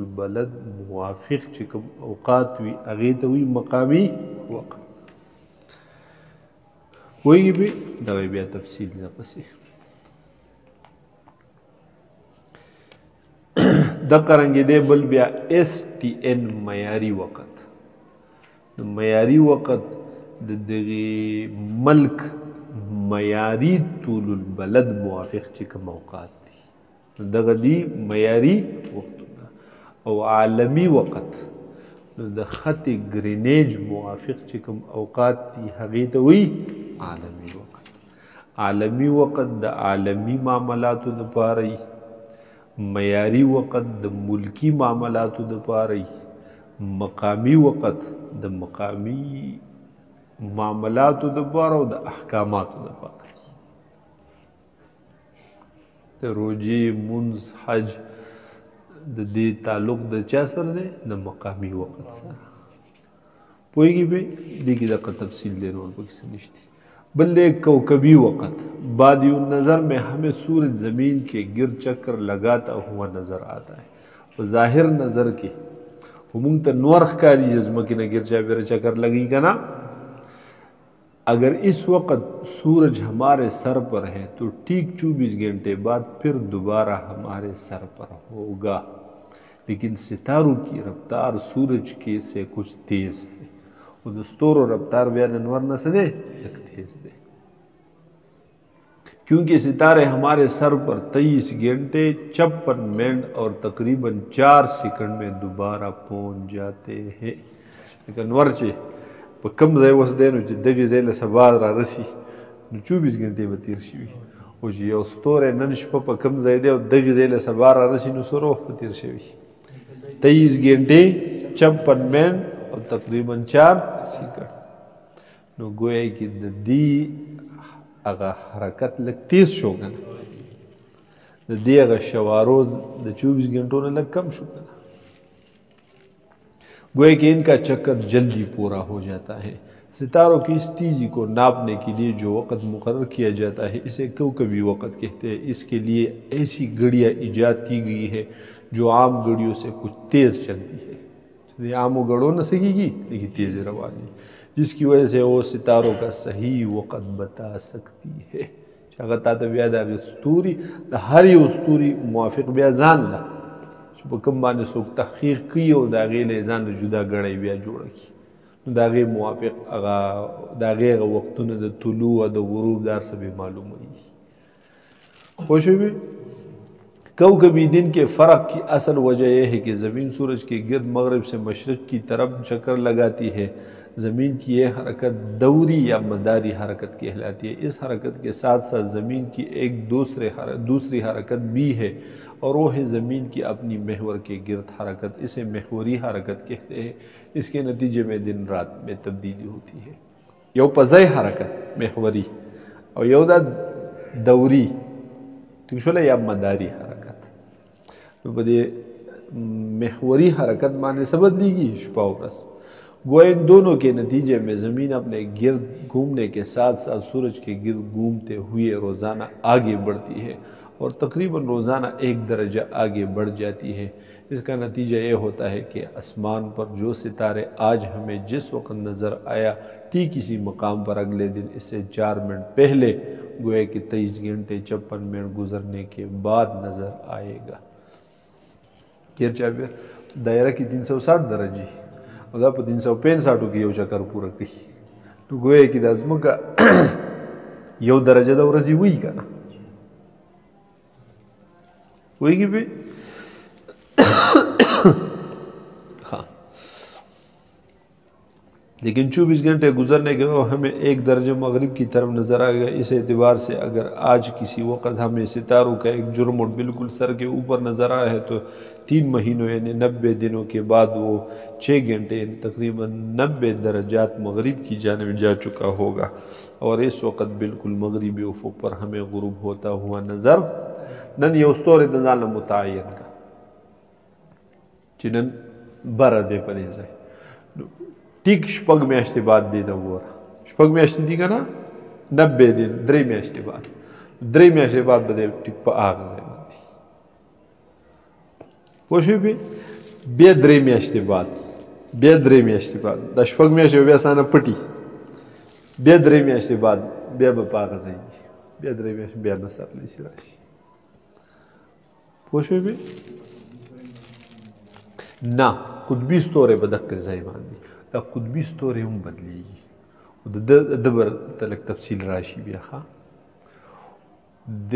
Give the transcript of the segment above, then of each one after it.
البلد موافق چې کوم اوقات وي هغې ته وي مقامي وقت. وایي به دا بیا تفصیل دقسې دقه رنګې دی. بل بیا STN معیاري وقت. د معیاري وقت د دغې ملک معیاري طول البلد موافق چې کوم اوقات دي دغه دي معیاري وختونه. او عالمي وقت نو د خط ګرینیج موافق چې کوم اوقات دي هغې ته وایي عالمي وقت. عالمي وقت د عالمي معاملاتو دپاره وي. معیاري وقت د ملکی معاملاتو دپاره وي. مقامی وقت د مقامی معاملاتو دپاره او د احکاماتو دپاره. د روژې مونځ حج د دې تعلق د چا سره دی؟ د مقامی وقت سره. پوهېږي پې دې کې دقه تفصیل دی نور پکې څه نشته. بل دی کوکبی وقت. بادی النظر میں ہمیں سورج زمین کے گر چکر لگاتا ہوا نظر آتا ہے. ظاہر نظر کے مونږ ته نور ښکاري چې ځمکې نه ګر چاپېره چکر لگی که نا. اگر اس وقت سورج ہمارے سر پر ہے تو ٹھیک 24 گھنٹے بعد پھر دوبارہ ہمارے سر پر ہوگا. لیکن ستاروں کی رفتار سورج کے سے کچھ تیز ہے. وہ د ستورو رفتار بیا د نور نه څه دی؟ لږ تیز دی. کیونکہ ستارے ہمارے سر پر 23 گھنٹے 56 منٹ اور تقریباً 4 سیکنڈ میں دوبارہ پہنچ جاتے ہیں. لیکن نور چې په کم ځای اوس دی نو چې دغې ځای له سبا را رسي نو 24 گھنټې به تېر شوي. او چې یو ستوری نن شپه په کم ځای دی او دغې ځای له سبا را رسي نو څومره وخت به تېر شوي؟ 23 گھنٹے 56 منٹ اور تقریباً 4 سیکنڈ. نو گویا کې د دې هغه حرکت لږ تیز شو که نه. د دې هغه شواروز د 24 گھنٹوں نه لږ کم شو که نه. گویا کہ ان کا چکر جلدی پورا ہو جاتا ہے. ستاروں کی اس تیزی کو ناپنے کے لیے جو وقت مقرر کیا جاتا ہے اسے کوکبی وقت کہتے ہیں. اس کے لیے ایسی گھڑیاں ایجاد کی گئی ہے جو عام گھڑیوں سے کچھ تیز چلتی ہے. عام گھڑوں نہ سکے لیکن تیز روانی جس کی وجہ سے وہ ستاروں کا صحیح وقت بتا سکتی ہے. هغه تا ته بیا د هغې ستوري د هر یو ستوري موافق بیا ځان له چې په کوم باندې څوک تحقیق کوي او د هغې له ځان له جدا ګړی بیا جوړه کړي نو د هغې موافق هغه د هغې هغه وختونه د طلوع او د غروب دا هر څه بې معلومه وي. خو شوې کوکبی دن کے فرق کی اصل وجہ یہ ہے کہ زمین سورج کے گرد مغرب سے مشرق کی طرف چکر لگاتی ہے. زمین کی یہ حرکت دوری یا مداری حرکت کہلاتی ہے. اس حرکت کے ساتھ ساتھ زمین کی ایک دوسری حرکت بھی ہے اور وہ ہے زمین کی اپنی محور کے گرد حرکت. اسے محوری حرکت کہتے ہیں. اس کے نتیجے میں دن رات میں تبدیلی ہوتی ہے. یو پزئی حرکت محوری اور یو دا دوری ٹھیک شوله یا مداری حرکت. نو په دې محوری حرکت باندې څه بدلیږي؟ شپه او ورځ. گویا ان دونوں کے نتیجے میں زمین اپنے گرد گھومنے کے ساتھ ساتھ سورج کے گرد گھومتے ہوئے روزانہ آگے بڑھتی ہے اور تقریباً روزانہ 1 درجہ آگے بڑھ جاتی ہے. اس کا نتیجہ یہ ہوتا ہے کہ آسمان پر جو ستارے آج ہمیں جس وقت نظر آیا ٹھیک اسی مقام پر اگلے دن اس سے 4 منٹ پہلے گویا کہ 23 گھنٹے 56 منٹ گزرنے کے بعد نظر آئے گا. دائرہ کی 360 درجی او دا په 365 کې یو چکر پوره کوي. نو ګویا کې د ځمکه یو درجه د ورځې وي که نه ویږي پې لیکن 24 گھنٹے گزرنے کے بعد ہمیں 1 درجہ مغرب کی طرف نظر آئے گا. اس اعتبار سے اگر آج کسی وقت ہمیں ستاروں کا ایک جرمٹ بالکل سر کے اوپر نظر آیا ہے تو 3 مہینوں یعنی 90 دنوں کے بعد وہ 6 گھنٹے یعنی تقریباً 90 درجات مغرب کی جانب جا چکا ہوگا اور اس وقت بالکل مغربی افق پر ہمیں غروب ہوتا ہوا نظر نن یو ستوری د ځان متعین کا چې نن بره دی په دې ځای ټیک 6 میاشتې بعد دی دا وګوره 6 میاشتې دي که نه 90 دن 3 میاشتې بعد 3 میاشتې بعد به دی ټیک په هغه ځای باندې پوه شوې پې بیا 3 میاشتې بعد بیا 3 میاشتې بعد د شپږ میاشتې بیا ستانه پټي بیا 3 میاشتې بعد بیا به په هغه ځای بیا 3 میاشتې بیا به سرلی سي راشي پوه شوې بې نه قطبي ستوری به دقه ځای باندې دا قطبي ستوری هم بدلیږي د بر ته لږ تفصیل راشي بیا ښه د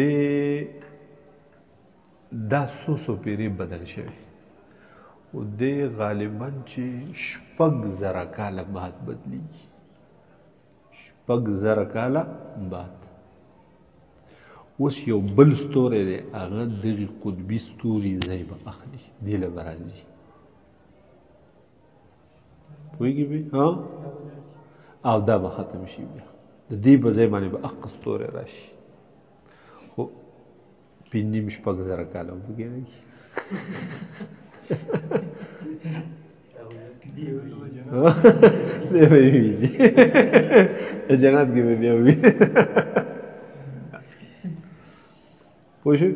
دا څو پیرې بدل شوی او د غالبا چې 6,000 کاله بعد بدلیږي 6,000 کاله بعد اوس یو بل ستوری دی هغه دغې قطبي ستوري ځای به اخلي دې له به راځي پوهېږي بې او دا به ختم شي بیا د دې په ځای باندې به اقه ستوری راشي خو 5,000 کاله هم پکې نه کي دی به یې ویني جنت کې به بیا وویني پوه شوې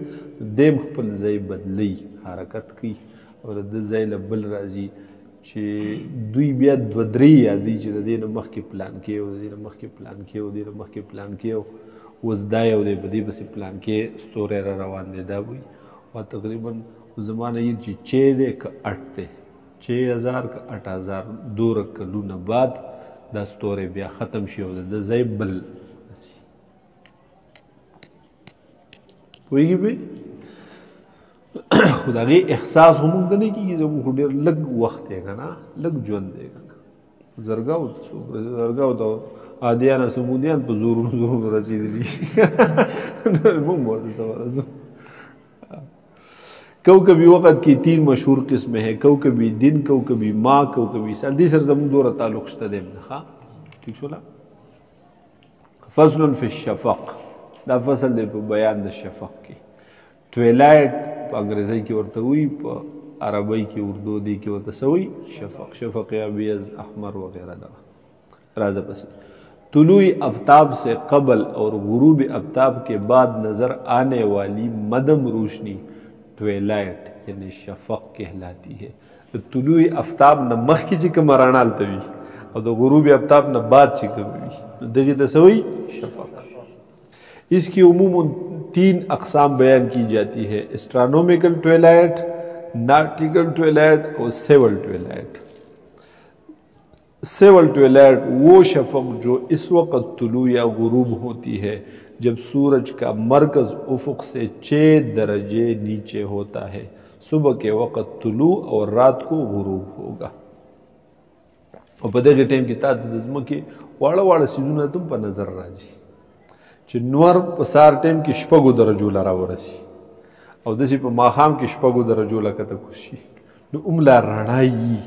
دی خپل ځای بدلی حرکت کوي او د ده ځای له بل راځي چې دوی بیا 2-3 یادوي چې د دې نه مخکې پلان کې او د دې نه مخکې پلان کې او د دې نه مخکې پلان کې اوس دا یو دی په دې پسې پلان کې ستوری را روان دی دا وایي او تقریبا زما نه یې چې 6 دی که 8 دی 6,000 که 8,000 دوره کلونه بعد دا ستوری بیا ختم شي او د ده ځای بل راسي پوهېږي بې خو د هغې احساس خو موږ ته نه کېږي زموږ خو ډېر لږ وخت دی که نه لږ ژوند دی که نه زرګاو ته څوک رسي زرګاو ته عادیان سمودیان په زورونو رسېدلي موږ به ورته څه ورسو کوکبی وقت کی 3 مشهور قسمیں ہیں کوکبی دن کوکبی ماں کوکبی سال دې سره زموږ دوره تعلق شته دی نه ښه ټیک شوله فصل فی الشفق دا فصل دی په بیان د شفق کې ټویلایټ په انګریزي کې ورته وایي په عربی کې اردو دی کې ورته څه وایي شفق شفق ابیض احمر وغیرہ دا راځه پسې طلوع آفتاب سے قبل اور غروب آفتاب کے بعد نظر آنے والی مدم روشنی ټویلایټ یعنی شفق کہلاتی ہے طلوع آفتاب نه مخکې چې کومه رڼا هلته وي او د غروب آفتاب نه بعد چې کومه وي دغې ته څه وایي شفق اس کی عموماً 3 اقسام بیان کی جاتی ہے اسٹرانومیکل ٹویلائٹ ناٹیکل ٹویلائٹ اور سیول ٹویلائٹ سیول ٹویلائٹ وہ شفق جو اس وقت طلوع یا غروب ہوتی ہے جب سورج کا مرکز افق سے 6 درجے نیچے ہوتا ہے صبح کے وقت طلوع اور رات کو غروب ہوگا اور په دغه ټایم کې تا ته د ځمکې واړه واړه څیزونه ته هم په نظر راځي چې نور په سهار ټایم کې 6 درجو له راورسي او داسې په ماښام کې 6 درجو له کته کوز شي نو هم لا رڼا وي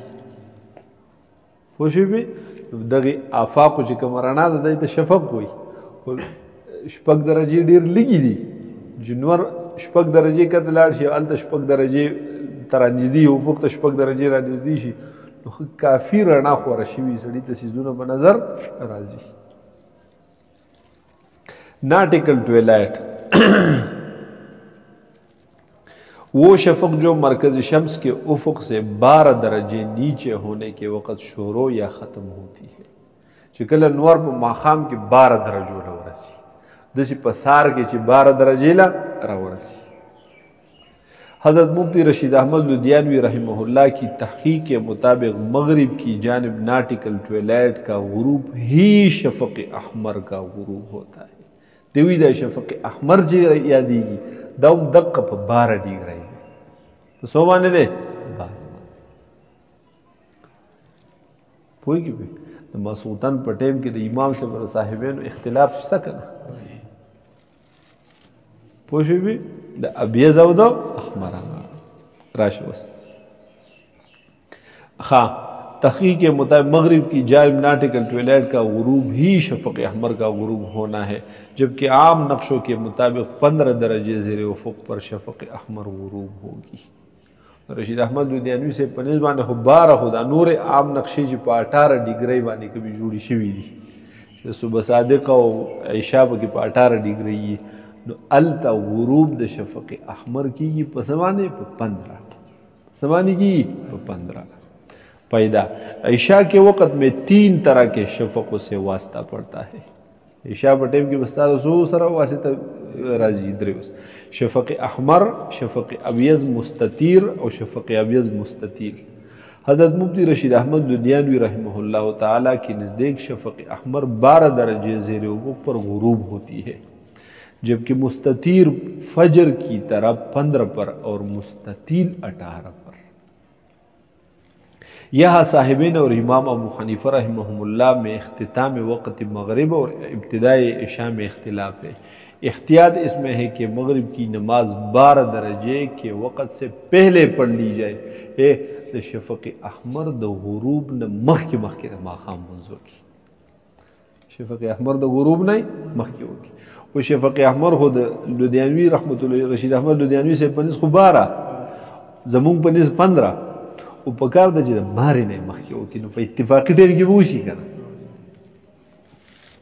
پوه شوې بې نو دغې آفاقو چې کومه رڼا ده دی ته شفق وایي 6 درجې ډېر لږې دي چې نور 6 درجې کته لاړ شي هلته 6 درجې ته رانږدې افق ته 6 درجې رانږدې شي نو کافي رڼا خوره شوي سړي ته څیزونه په نظر راځي ناٹیکل ٹویلائٹ وہ شفق جو مرکز شمس کے افق سے 12 درجے نیچے ہونے کے وقت شروع یا ختم ہوتی ہے چې کله نور په ماښام کې 12 درجو له ورسي داسې په سهار کې چې 12 درجې له راورسي حضرت مفتی رشید احمد لدھیانوی رحمہ اللہ کی تحقیق کے مطابق مغرب کی جانب ناٹیکل ټویلایټ کا غروب ہی شفق احمر کا غروب ہوتا ہے دوی دا شفق احمر چې یادېږي دا هم دقه په 12 ډیګرۍ دی په څو باندې دی 12 پوهېږي پې د ماسخوتن په ټایم کې د امام صاحب او صاحبینو اختلاف شته که نه پوه شوې بې د ابیض او د احمر راشه اوس ښه تحقیق کے مطابق مغرب کی جانب ناٹیکل ٹویلائٹ کا غروب ہی شفق احمر کا غروب ہونا ہے جبکہ عام نقشوں کے مطابق 15 درجے زیر افق پر شفق احمر غروب ہوگی رشید احمد لدھیانوی سے پنځ باندې خو 12 خو دا نور عام نقشې چې په 18 ډیګرۍ باندې کبي جوړې شوي دي چې صبح صادق او عشاء پکې په 18 ډیګرۍ وي نو هلته غروب د شفق احمر کېږي په څه باندې په 15 څه باندې کېږي په 15 पैदा। ईशा के वक़्त में 3 तरह के शफ़क़ों से वास्ता पड़ता है। ईशा पे टाइम की बस्ता सो सरा वास्ता राजी द्रेस शफ़क़ अहमर, शफ़क़ अबियज़ मुस्ततीर और शफ़क़ अबियज़ मुस्ततीर। हज़रत मुफ्ती रशीद अहमद लुधियानवी रहमहुल्लाह ताला की नज़दीक शफ़क़ अहमर 12 दरजे ज़ेर उफ़ुक़ पर गुरूब होती है, जबकि मुस्ततीर फजर की तरह 15 पर और मुस्ततील 18 पर। यहाँ साहिबीन और इमाम अबू हनीफा रहमहुल्लाह में इख्तिताम वक़्त मग़रिब और इब्तिदाई इशा में इख्तिलाफ है। एहतियात इसमें है कि मग़रिब की नमाज 12 दरजे के वक़्त से पहले पढ़ ली जाए तो शफ़क़ अहमर द गुरूब न मख के माखाम मंजूर की। शफ़क़ अहमर द गुरूब नहीं मख की होगी। वो शफ़क़ अहमर खुद लुधियानवी रहमतुल्लाह रशीद अहमद लुधियानवी से पनिस को 12 जमूंग पनिस 15 वो पकार द जिद मारे नहीं मख की होगी। नो इत्तिफाक़ी टाइम की बूशी करना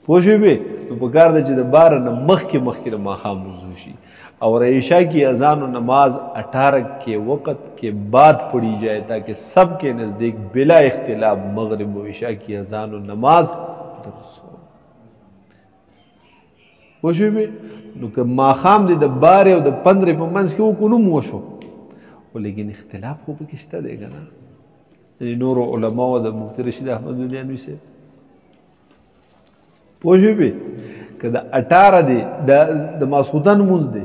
पोशे भी तो पकार द जिद 12 न मख के माखाम मंजूर और ईशा की अजान और नमाज 18 के वक़्त के बाद पढ़ी जाए ताकि सब के नज़दीक बिला इख्तिलाफ मग़रिब व ईशा की अजान और नमाज दुरुस्त हो। वशो में माखाम दे 12 और 15 पर मंस के वो कुनुम वशो वो लेकिन इख्तिलाफ हो किश्ता देगा ना नूर उलमा व मुफ्ती रशीद अहमद लुधियानवी से वशो में कदा 18 दे द मासूतन मुंज दे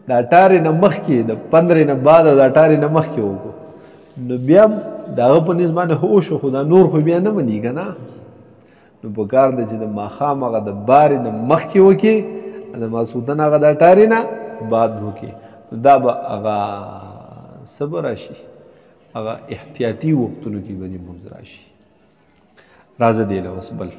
द 18 न मख के द 15 न बाद द 18 न मख के होगो न बिया दागो पर निस्बान होश खुदा नूर को बिया न मनीगा ना नो बकार द जिद माखाम आगा द 12 न मख के होके द मासूतन आगा द 18 न बाद होके दा बा आगा सबर राशि आगा एहतियाती वक्तों की बनी मुंज राशि राज़ देला वसबल।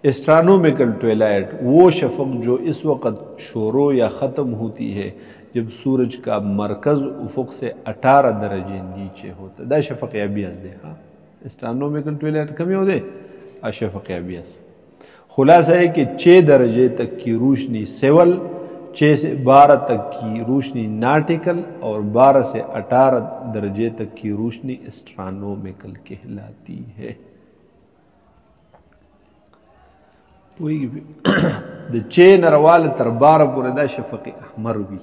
एस्ट्रोनॉमिकल ट्वेलाइट वो शफ़क़ जो इस वक़्त शुरू या ख़त्म होती है जब सूरज का मरकज़ उफ़ुक़ से 18 दरजे नीचे होता है। दा शफ़क़ अबियज़ दे। हाँ एस्ट्रोनॉमिकल ट्वेलाइट कमी हो दे आ शफ़क़ अबियज़। खुलासा है कि 6 दरजे तक की रोशनी सेवल, 6 से 12 तक की रोशनी नाटिकल और 12 से 18 दरजे तक की रोशनी एस्ट्रोनॉमिकल कहलाती है। द 6 नरवाल तर 12 पूरे दा शफ़क़ अहमर भी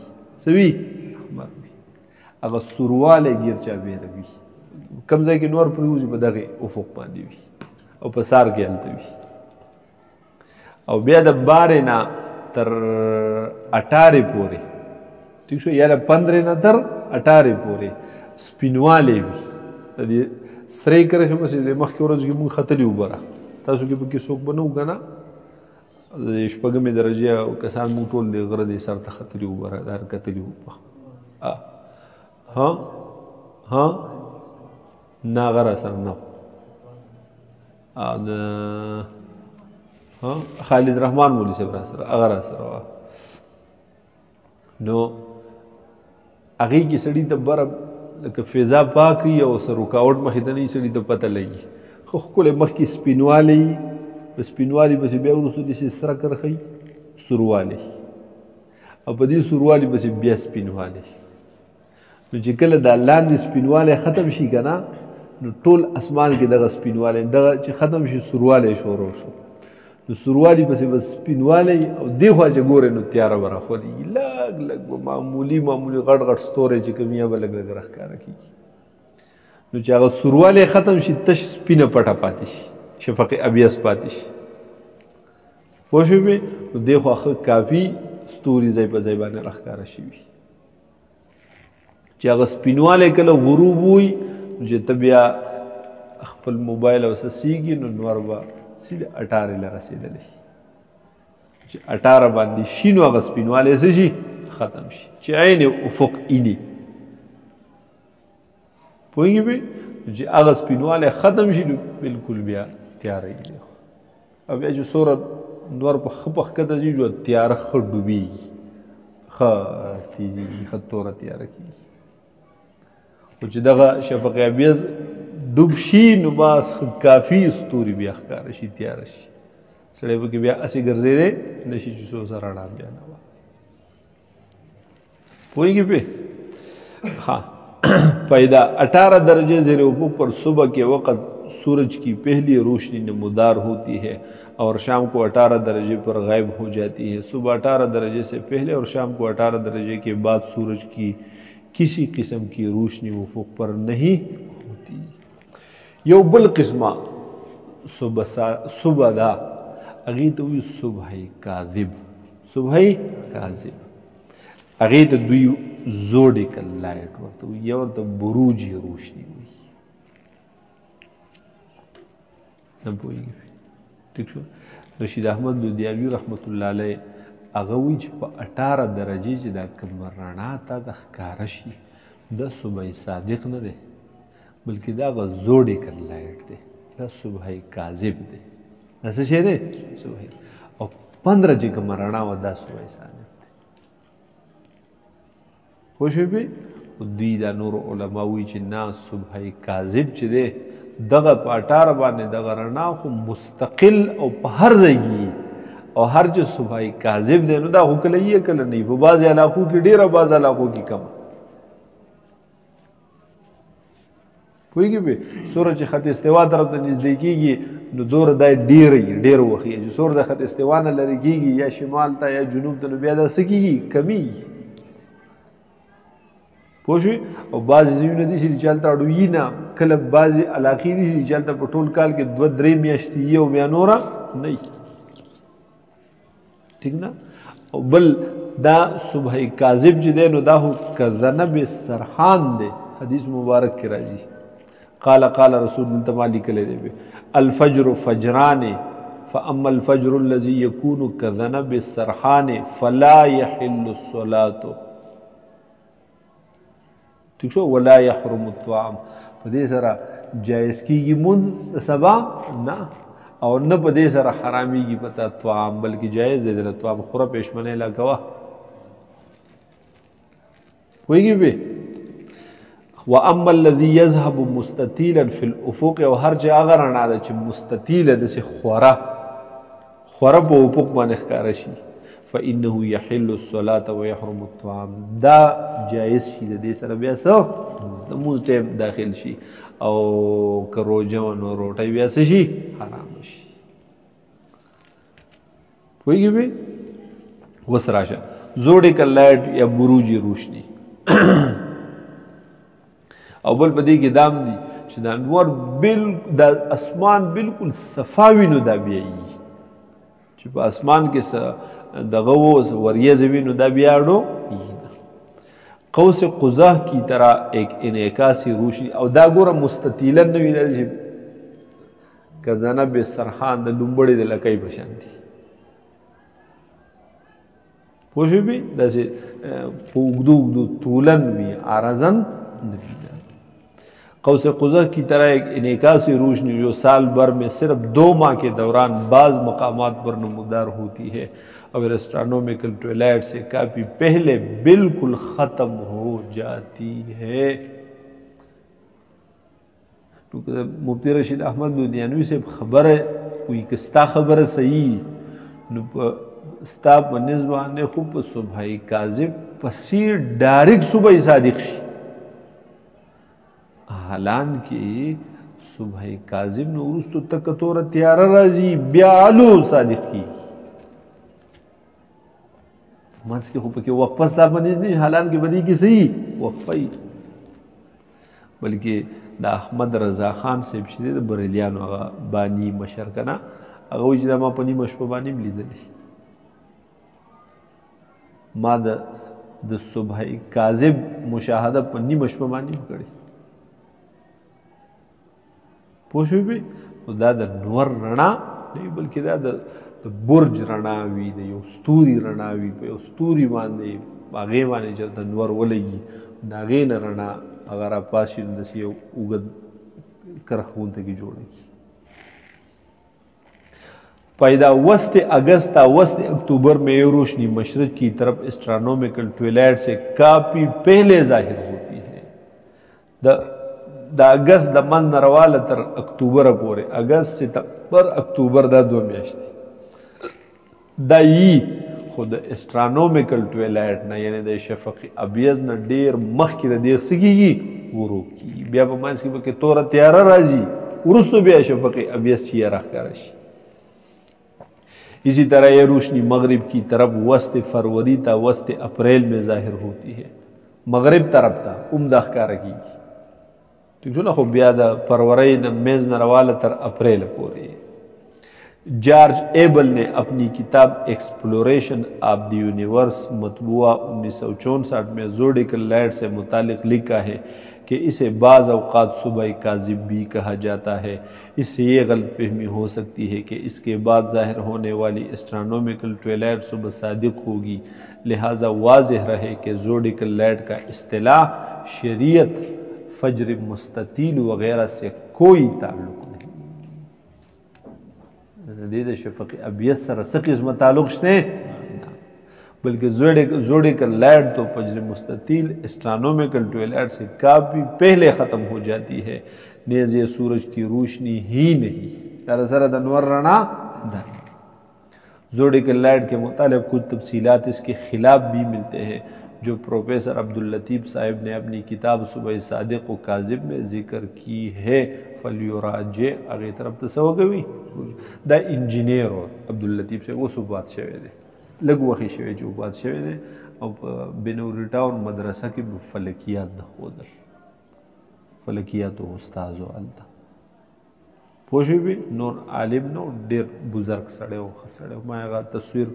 सभी अहमर भी अगर सुरवाल गिरचा बेर भी कमज़ा की नूर पर यूज बदगे उफ़ुक़ पानी भी और पसार के अंत भी और बेद 12 ना तर 18 पूरे ठीक है यार 15 ना तर 18 पूरे स्पिनवाले भी सरे करे बस मख के रोज की मुँह खतरी उबरा तासु के बकी सोक बनो गाना शपगमे दरजे कसान मुँह टोल दे गर दे सर तखतरी उबरा दार कतली उबा हाँ हाँ ना गरा सर ना हाँ खालिद रहमान मोली से बरा सर अगरा सर नो आगे की सड़ी तब बरा फिजा पाक ही और सर रुकावट में इतनी सड़ी तो पता लगी खुले मख की स्पिन वाली स्पिन वाली बस बिया उस सरा कर खई सुरवाली अब बदी सुरवाली बस बिया स्पिन वाली नो जिकल दा लांद स्पिन वाले ख़त्म शी कना नो टोल आसमान के दगा स्पिन वाले दगा च ख़त्म शी सुरवाले शोरो शो नो सुरवाली बस स्पिन वाले और देखो जे गोरे नो त्यारा बरा खोली लग लग मामूली गड़ गड़ स्टोरे च कमियां लग लग रख का रखी नो चागा सुरवाले ख़त्म शी तश स्पिन पटा पातिश शफ़क़ अबियज़ पातिश पोशे में तो देखो आखिर काफ़ी स्टोरी ज़ैब ज़ैबान रख का रशी भी चागा स्पिन वाले कल गुरूब हुई मुझे तबिया अखपल मोबाइल और सीगी नरबा सीधे 18 ला रसीद ले 18 बांधी शीनो अगर स्पिन वाले से जी ख़त्म शी चाइने उफ़ुक़ इनी पोएंगे भी मुझे अगर स्पिन वाले ख़त्म शी बिल्कुल भी तैयार ही देखो अब ये जो सूरत नूर पर खपख कदा जी जो तैयार ख डूबी ख तीजी खतोरा तैयार की कुछ दगा शफ़क़ अबियज़ डुबशी नुबास काफ़ी स्टोरी भी अखकार शी तैयार शी सड़े बके बिया असी गर्जे दे नशी चुसो सरा डाल दिया नवा पोएंगे पे हाँ पैदा 18 दर्जे ज़ेर ऊपर पर सुबह के वक़्त सूरज की पहली रोशनी नमूदार होती है और शाम को 18 दर्जे पर गायब हो जाती है। सुबह 18 दर्जे से पहले और शाम को 18 दर्जे के बाद सूरज की किसी किस्म की रोशनी उफ़ुक़ पर नहीं होती। यो बल किस्मा सुबह दा अगी तो सुबह काज़िब, सुबह काज़िब अगी तो दुई जोडिकल लाइट वर्त यह तो बुरूजी रोशनी हुई न पोएगी। ठीक शो रशीद अहमद लुधियावी रहमतुल्लाह अलैह अगवी प 18 दर्जे چې دا کوم رڼا ته د ښکاره شي د صبح صادق نه دی بلکې دا غ زوډیکل لایټ دی، دا صبح کاذب دی، دا څه شی دی صبح او 15 چې کوم رڼا و دا صبح صادق دی. خو شوی به دوی دا نور علما وی چې نه صبح کاذب چې دی دغه په 18 باندې دغه رڼا خو مستقل او په هر ځای او هر جو صبح کاذب دی نو دا خو کله یې کله نه په بعض علاقو کې ډیره بعض علاقو کې کم پوهیږي به سورج خط استوا طرف ته نږدې کېږي نو دور دای ډیر وخی چې سور د خط استوا نه لري کېږي یا شمال ته یا جنوب ته نو بیا دا څه کېږي کمی پوه شوې او بعضې ځایونه دي چې چلته اډوي نه کله بعضې علاقې دي چې چلته په ټول کال کې 2-3 میاشتې یي او بیا نوره نه ٹھیک نا. او بل دا صبح کاذب چې دی نو دا خو کذنب سرحان دی، حدیث مبارک کې راځي قال رسول دلته ما لیکلی دی الفجر فجران فاما الفجر الذي يكون كذنب السرحان فلا يحل الصلاة ٹھیک شو ولا يحرم الطعام په دې سره جایز کېږي مونځ سبا نه او نه په دې سره حرامېږي پته طعام بلکې جایز دی دله طعام خوره پېشمنۍ لا کوه پوهېږي به واما الذي يذهب مستطيلا في الافق او هر چې هغه رڼا ده چې مستطیله داسې خوره په افق باندې ښکاره شي فانه يحل الصلاه ويحرم الطعام دا جایز شي د دې سره بیا څه د مونځ ټایم داخل شي او که روژه و نو روټۍ بیا څه شي حرام شي پوهېږي به اوس راشه زوډیکل لایټ یا بروجي روشني او بل په دې کې دام دي چې د انوار د اسمان بالکل صفاوي نو دا بیا چې په اسمان کې دغه وریځ وي نو دا بیا اړو قوس قزح کی طرح ایک انعکاسی روشنی او دا ګوره مستطیلا نه وي چې کذنب سرحان د لومبړې د لکۍ په شان دي پوه شوې به داسې په اوږدو طولن وي عرضن نه وي. قوس قزح کی طرح ایک انعکاسی روشنی جو سال भर में सिर्फ 2 माह के दौरान बाज मकामात पर नमूदार होती है और एस्ट्रोनॉमिकल ट्विलाइट से काफी पहले बिल्कुल खत्म हो जाती है. मुफ्ती रशीद अहमद लुधियानवी से खबर है कोई किस्ता खबर सही स्ता په نسبانه خو په صبح کاذب پسې ډایرکټ صبح صادق شي حالان کې صبح کاذب نو وروستو تک تور تیار راځي بیا الو صادق کی مانس کې خو پکې وقفه ستا په نس نه حالان کې بدی کې صحیح وقفه بلکې د احمد رضا خان صاحب چې د بریلیانو هغه بانی مشر کنه هغه وایي چې دا ما په نیمه شپه باندې لیدلی ما د صبح کاذب مشاهده په نیمه شپه باندې کړې پوه شوې به نو دا د نور رڼا نه بلکې دا د برج رڼا وي د یو ستوري رڼا وي په یو ستوري باندې هغې باندې چې د نور ولګي د هغې نه رڼا هغه راپاشي نو داسې یو اوږد کرښ غونته کې جوړېږي. पैदा वस्त अगस्त تا वस्त अक्टूबर में ये रोशनी मशरक की तरफ एस्ट्रोनॉमिकल ट्विलाइट से काफी पहले जाहिर होती है. د اگست د منځ نه راواله تر اکتوبر پورې اگست ستمبر اکتوبر دا 2 میاشتې دا یي خو د اسټرانومیکل ټویلایټ نه یعنی د شفق ابیض نه ډیر مخکې د دې څه کېږي ورو کی بیا په منځ کې به کې توره تیاره راځي وروستو بیا شفق ابیض چې راښکاره شي. اسی طرح یہ روشنی مغرب کی طرف وسط فروری تا وسط اپریل میں ظاہر ہوتی ہے. مغرب طرف تا عمدہ ښکاره کیږي ٹھیک شو نه خو بیا د فروری نه منځ نه راواله تر اپریل پورې. جارج ایبل نے اپنی کتاب ایکسپلوریشن آف دی یونیورس مطبوعہ 1964 میں زوڈیکل لائٹ سے متعلق لکھا ہے کہ اسے بعض اوقات صبح کاذب بھی کہا جاتا ہے. اس سے یہ غلط فہمی ہو سکتی ہے کہ اس کے بعد ظاہر ہونے والی اسٹرانومیکل ٹویلائٹ صبح صادق ہوگی. لہٰذا واضح رہے کہ زوڈیکل لائٹ کا اصطلاح شریعت فجر مستطیل وغیرہ سے کوئی تعلق نہیں. د شفق ابیض سره څه قسمه تعلق شته بلکہ زوڈیکل لائٹ تو فجر مستطیل اسٹرانومیکل ٹویلائٹ سے کافی پہلے ختم ہو جاتی ہے. نیز یہ سورج کی روشنی ہی نہیں دراصل د نور رڼا ده. زوڈیکل لائٹ کے متعلق کچھ تفصیلات اس کے خلاف بھی ملتے ہیں جو پروفیسر عبداللطیف صاحب نے اپنی کتاب صبح صادق و کاذب میں ذکر کی ہے. فلیوراجع هغې طرف ته څه وکوي دا انجینیر عبداللطیف صاحب اوس وفات شوی دی لږ وخت شوی چې وفات شوی دی او په بنوري ټاون مدرسه کې به فلکیات د ښودل فلکیاتو استاد و هلته پوه شوې نور عالم نه ډېر بزرګ سړی و ښه سړی ما هغه تصویر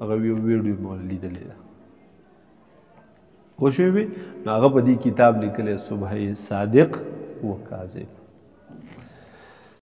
هغه ویډیو مو لیدلی ده پوه شوې نو هغه په دې کتاب لیکلی صبح صادق و کاذب.